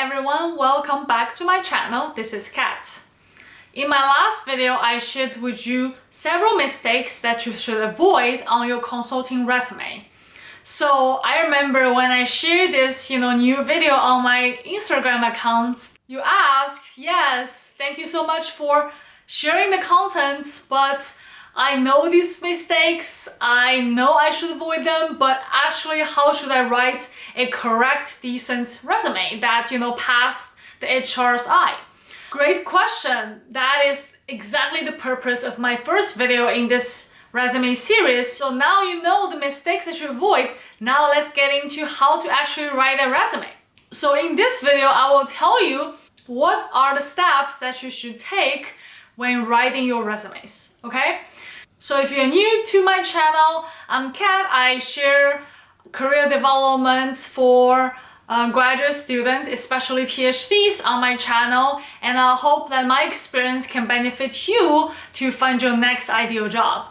everyone, welcome back to my channel. This is Kat. In my last video, I shared with you several mistakes that you should avoid on your consulting resume. So I remember when I shared this new video on my Instagram account, you asked, yes, thank you so much for sharing the content, but I know these mistakes, I know I should avoid them, but actually how should I write a correct, decent resume that, passed the HR's eye? Great question. That is exactly the purpose of my first video in this resume series. So now you know the mistakes that you avoid. Now let's get into how to actually write a resume. So in this video, I will tell you what are the steps that you should take when writing your resumes, okay? So if you're new to my channel, I'm Kat. I share career development for graduate students, especially PhDs, on my channel, and I hope that my experience can benefit you to find your next ideal job.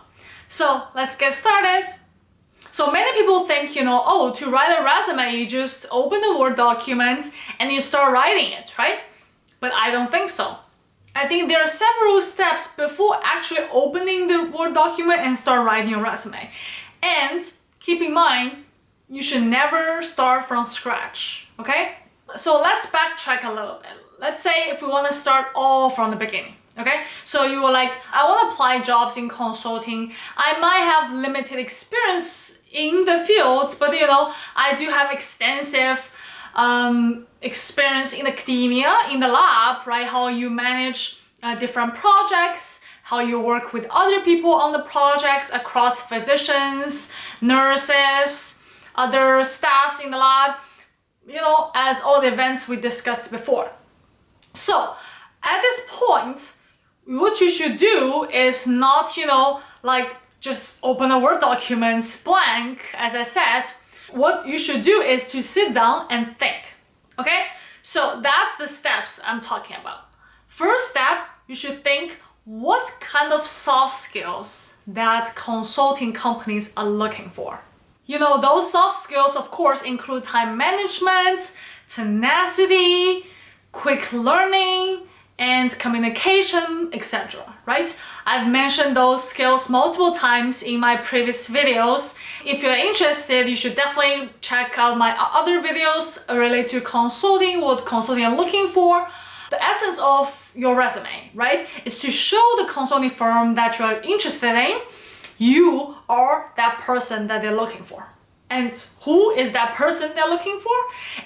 So let's get started. So many people think, to write a resume, you just open the Word document and you start writing it, right? But I don't think so. I think there are several steps before actually opening the Word document and start writing your resume. And keep in mind, you should never start from scratch, okay? So let's backtrack a little bit. Let's say if we want to start all from the beginning, okay? So you were like, I want to apply jobs in consulting. I might have limited experience in the field, but I do have extensive experience in academia, in the lab, right? How you manage different projects, how you work with other people on the projects across physicians, nurses, other staffs in the lab, as all the events we discussed before. So at this point, what you should do is not, just open a Word document blank, as I said. What you should do is to sit down and think, okay? So that's the steps I'm talking about. First step, you should think what kind of soft skills that consulting companies are looking for. Those soft skills, of course, include time management, tenacity, quick learning, and communication, etc., right? I've mentioned those skills multiple times in my previous videos. If you're interested, you should definitely check out my other videos related to consulting, what consulting are looking for. The essence of your resume, right, is to show the consulting firm that you're interested in, you are that person that they're looking for. And who is that person they're looking for?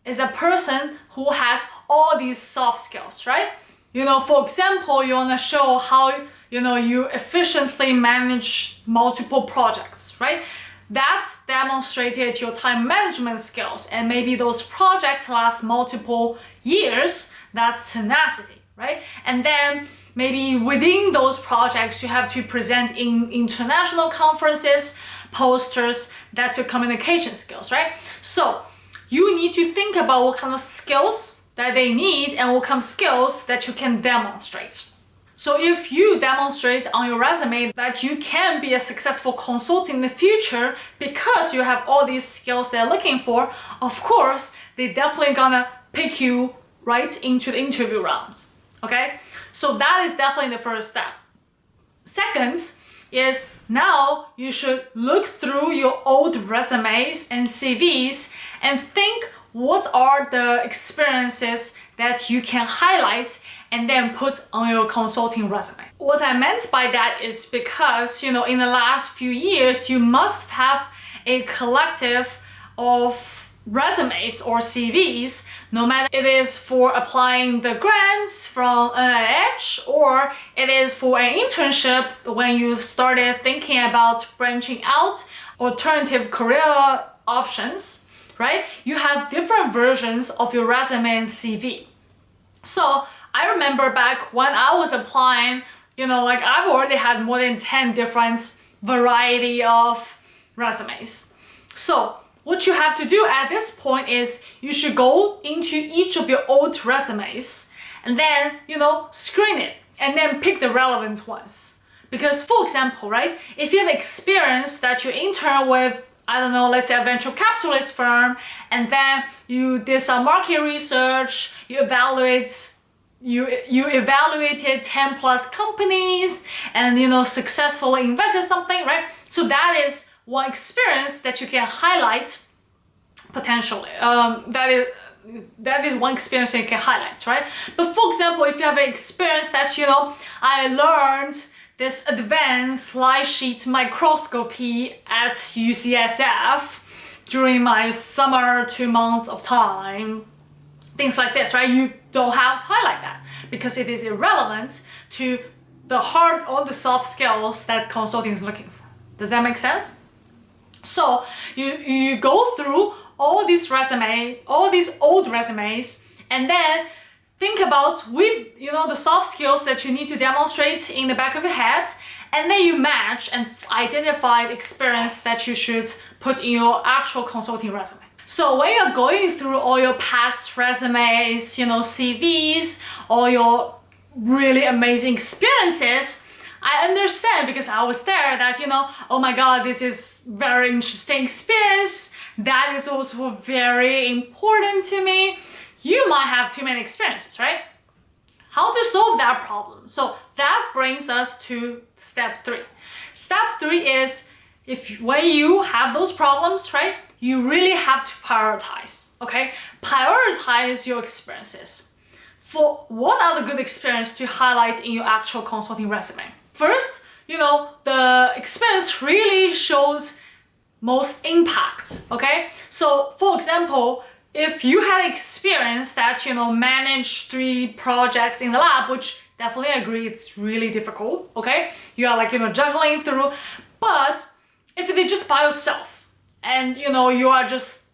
Is a person who has all these soft skills, right? For example, you want to show how, you efficiently manage multiple projects, right? That's demonstrated your time management skills, and maybe those projects last multiple years. That's tenacity, right? And then maybe within those projects, you have to present in international conferences, posters. That's your communication skills, right? So you need to think about what kind of skills that they need and what kind of skills that you can demonstrate. So if you demonstrate on your resume that you can be a successful consultant in the future because you have all these skills they're looking for, of course, they're definitely gonna pick you right into the interview round, okay? So that is definitely the first step. Second is now you should look through your old resumes and CVs and think what are the experiences that you can highlight and then put on your consulting resume. What I meant by that is because, in the last few years, you must have a collective of resumes or CVs, no matter it is for applying the grants from NIH or it is for an internship when you started thinking about branching out alternative career options, right? You have different versions of your resume and CV. So I remember back when I was applying, I've already had more than 10 different variety of resumes. So what you have to do at this point is you should go into each of your old resumes and then, screen it and then pick the relevant ones. Because for example, right, if you have experience that you intern with I don't know, let's say a venture capitalist firm, and then you did some market research, you evaluated 10 plus companies and successfully invested something, right? So that is one experience that you can highlight potentially. That is one experience you can highlight, right? But for example, if you have an experience that I learned this advanced light sheet microscopy at UCSF during my summer 2 months of time, things like this, right? You don't have to highlight that because it is irrelevant to the hard or the soft skills that consulting is looking for. Does that make sense? So you go through all these old resumes, and then think about with the soft skills that you need to demonstrate in the back of your head, and then you match and identify the experience that you should put in your actual consulting resume. So when you're going through all your past resumes, CVs, all your really amazing experiences, I understand because I was there that, oh my God, this is very interesting experience. That is also very important to me. You might have too many experiences, right? How to solve that problem? So that brings us to step 3. Step 3 is when you have those problems, right? You really have to prioritize, okay? Prioritize your experiences. For what are the good experiences to highlight in your actual consulting resume? First, the experience really shows most impact, okay? So for example, if you had experience that, manage 3 projects in the lab, which definitely agree it's really difficult, okay? You are juggling through, but if it is just by yourself and,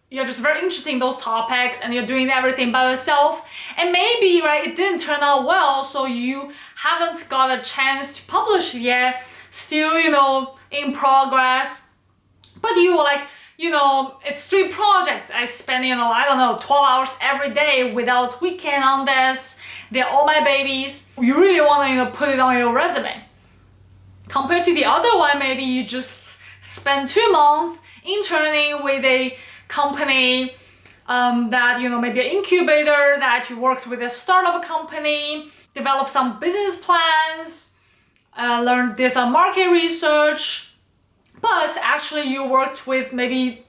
you're just very interested in those topics and you're doing everything by yourself, and maybe, right, it didn't turn out well, so you haven't got a chance to publish yet, still, in progress, but you it's 3 projects. I spend, 12 hours every day without weekend on this. They're all my babies. You really want to, put it on your resume. Compared to the other one, maybe you just spend 2 months interning with a company that, maybe an incubator, that you worked with a startup company, develop some business plans, did some market research, but actually you worked with maybe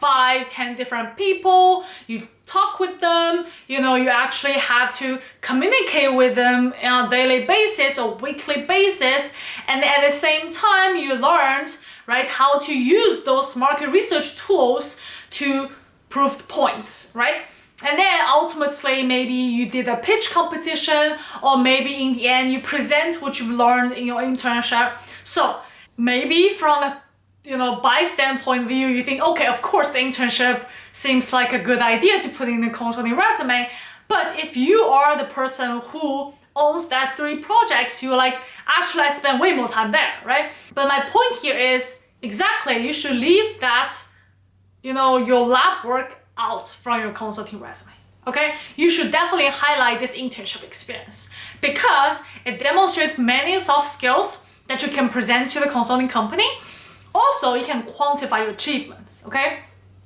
5-10 different people, you talk with them, you actually have to communicate with them on a daily basis or weekly basis, and at the same time you learned, right, how to use those market research tools to prove the points, right? And then ultimately maybe you did a pitch competition, or maybe in the end you present what you've learned in your internship. So maybe from a bystander point of view, you think, okay, of course the internship seems like a good idea to put in the consulting resume, but if you are the person who owns that 3 projects, you're like, actually I spend way more time there, right? But my point here is exactly, you should leave that, your lab work out from your consulting resume, okay? You should definitely highlight this internship experience because it demonstrates many soft skills that you can present to the consulting company. Also, you can quantify your achievements, okay?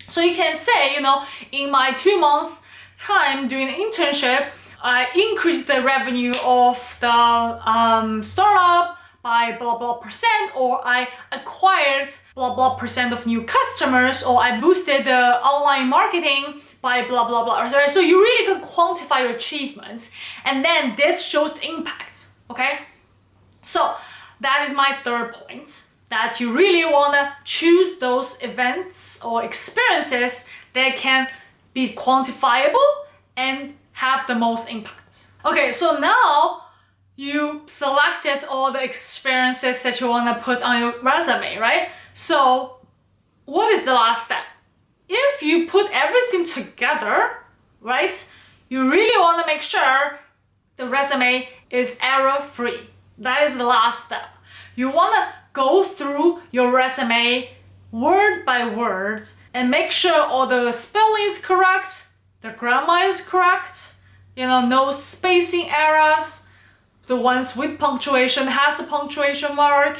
So you can say, in my 2-month time doing the internship, I increased the revenue of the startup by blah blah percent, or I acquired blah blah percent of new customers, or I boosted the online marketing by blah blah blah. Right? So you really can quantify your achievements, and then this shows the impact, okay? So that is my 3rd point, that you really want to choose those events or experiences that can be quantifiable and have the most impact. Okay, so now you selected all the experiences that you want to put on your resume, right? So what is the last step? If you put everything together, right, you really want to make sure the resume is error-free. That is the last step. You want to go through your resume word by word and make sure all the spelling is correct, the grammar is correct, no spacing errors, the ones with punctuation has the punctuation mark.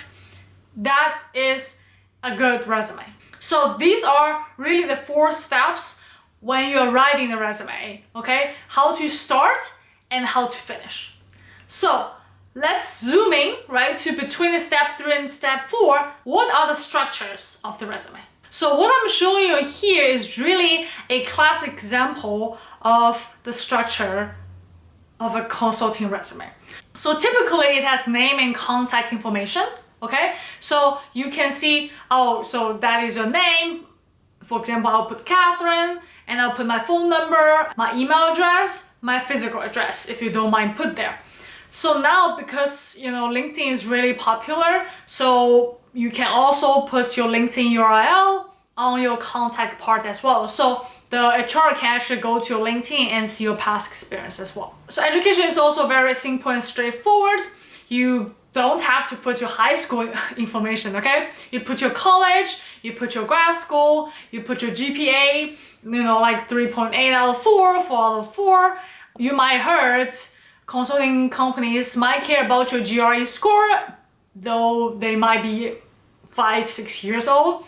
That is a good resume. So these are really the 4 steps when you're writing the resume, okay? How to start and how to finish. So let's zoom in, right, to between the step 3 and step 4. What are the structures of the resume? So what I'm showing you here is really a classic example of the structure of a consulting resume. So typically it has name and contact information, okay? So you can see, oh, so that is your name. For example, I'll put Catherine, and I'll put my phone number, my email address, my physical address, if you don't mind, put there. So now, because LinkedIn is really popular, so you can also put your LinkedIn URL on your contact part as well. So the HR can actually go to your LinkedIn and see your past experience as well. So education is also very simple and straightforward. You don't have to put your high school information, okay? You put your college, you put your grad school, you put your GPA, like 3.8 out of 4, 4 out of 4. You might heard consulting companies might care about your GRE score, though they might be 5, 6 years old.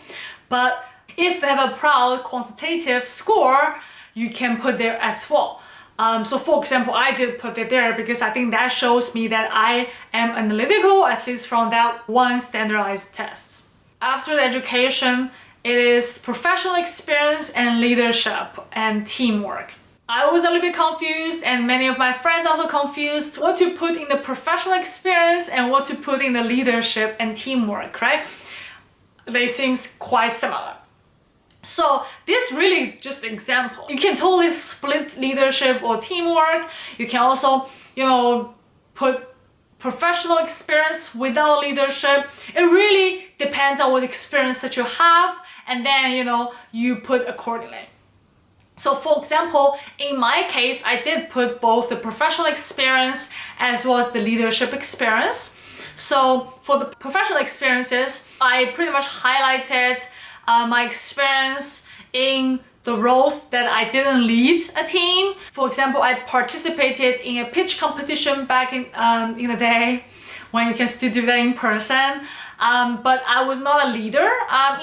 But if you have a proud quantitative score, you can put there as well. So for example, I did put it there because I think that shows me that I am analytical, at least from that one standardized test. After the education, it is professional experience and leadership and teamwork. I was a little bit confused, and many of my friends also confused what to put in the professional experience and what to put in the leadership and teamwork, right? They seem quite similar. So this really is just an example. You can totally split leadership or teamwork. You can also, put professional experience without leadership. It really depends on what experience that you have, and then, you put accordingly. So for example, in my case, I did put both the professional experience as well as the leadership experience. So for the professional experiences, I pretty much highlighted my experience in the roles that I didn't lead a team. For example, I participated in a pitch competition back in the day when you can still do that in person. But I was not a leader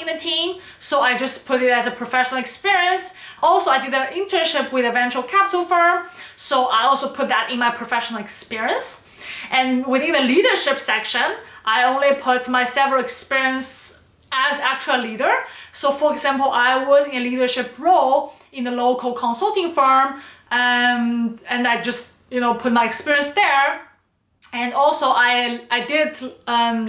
in a team, so I just put it as a professional experience. Also, I did an internship with a venture capital firm, so I also put that in my professional experience. And within the leadership section, I only put my several experience as actual leader. So for example, I was in a leadership role in a local consulting firm, and I just put my experience there. And also I did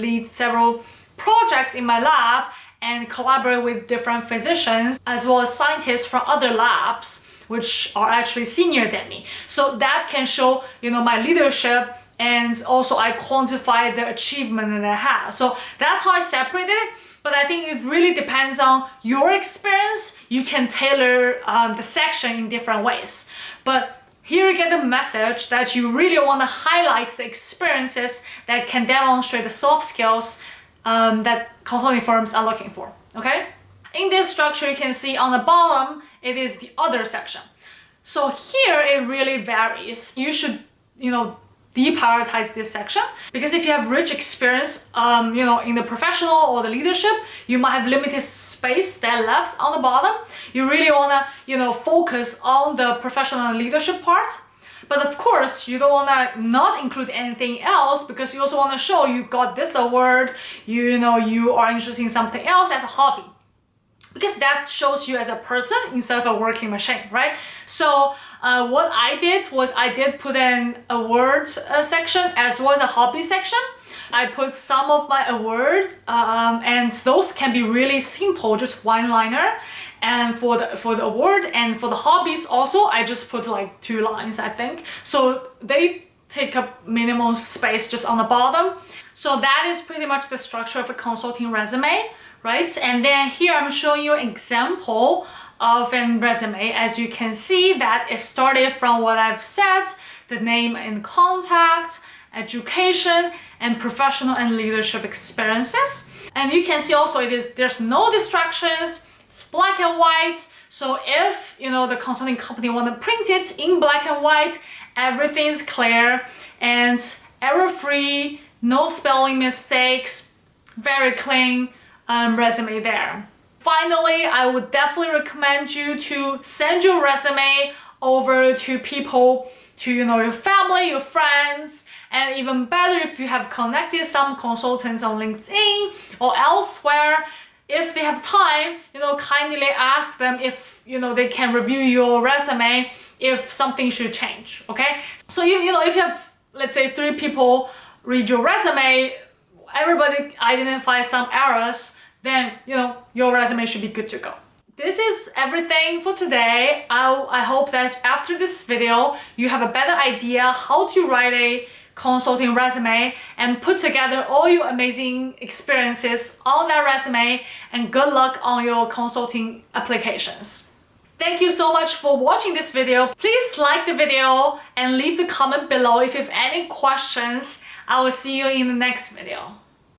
lead several projects in my lab and collaborate with different physicians as well as scientists from other labs which are actually senior than me. So that can show my leadership, and also I quantify the achievement that I have. So that's how I separated it. But I think it really depends on your experience. You can tailor the section in different ways. But here you get the message that you really want to highlight the experiences that can demonstrate the soft skills that consulting firms are looking for, okay? In this structure, you can see on the bottom, it is the other section. So here it really varies. You should, deprioritize this section, because if you have rich experience in the professional or the leadership, you might have limited space that left on the bottom. You really want to focus on the professional and leadership part, but of course you don't want to not include anything else, because you also want to show you got this award, you are interested in something else as a hobby, because that shows you as a person instead of a working machine, right? So what I did was I did put an award section as well as a hobby section. I put some of my award, and those can be really simple, just one-liner. And for the award and for the hobbies also, I just put like 2 lines, I think. So they take up minimum space just on the bottom. So that is pretty much the structure of a consulting resume, right? And then here I'm showing you an example of a resume. As you can see, that it started from what I've said, the name and contact, education, and professional and leadership experiences. And you can see also there's no distractions, it's black and white. So if the consulting company want to print it in black and white, everything's clear and error-free, no spelling mistakes, very clean resume there. Finally, I would definitely recommend you to send your resume over to people, to your family, your friends, and even better if you have connected some consultants on LinkedIn or elsewhere. If they have time, kindly ask them if they can review your resume if something should change. Okay, so if you have, let's say, 3 people read your resume, everybody identifies some errors, then your resume should be good to go. This is everything for today. I hope that after this video you have a better idea how to write a consulting resume and put together all your amazing experiences on that resume, and good luck on your consulting applications. Thank you so much for watching this video. Please like the video and leave the comment below if you have any questions. I will see you in the next video.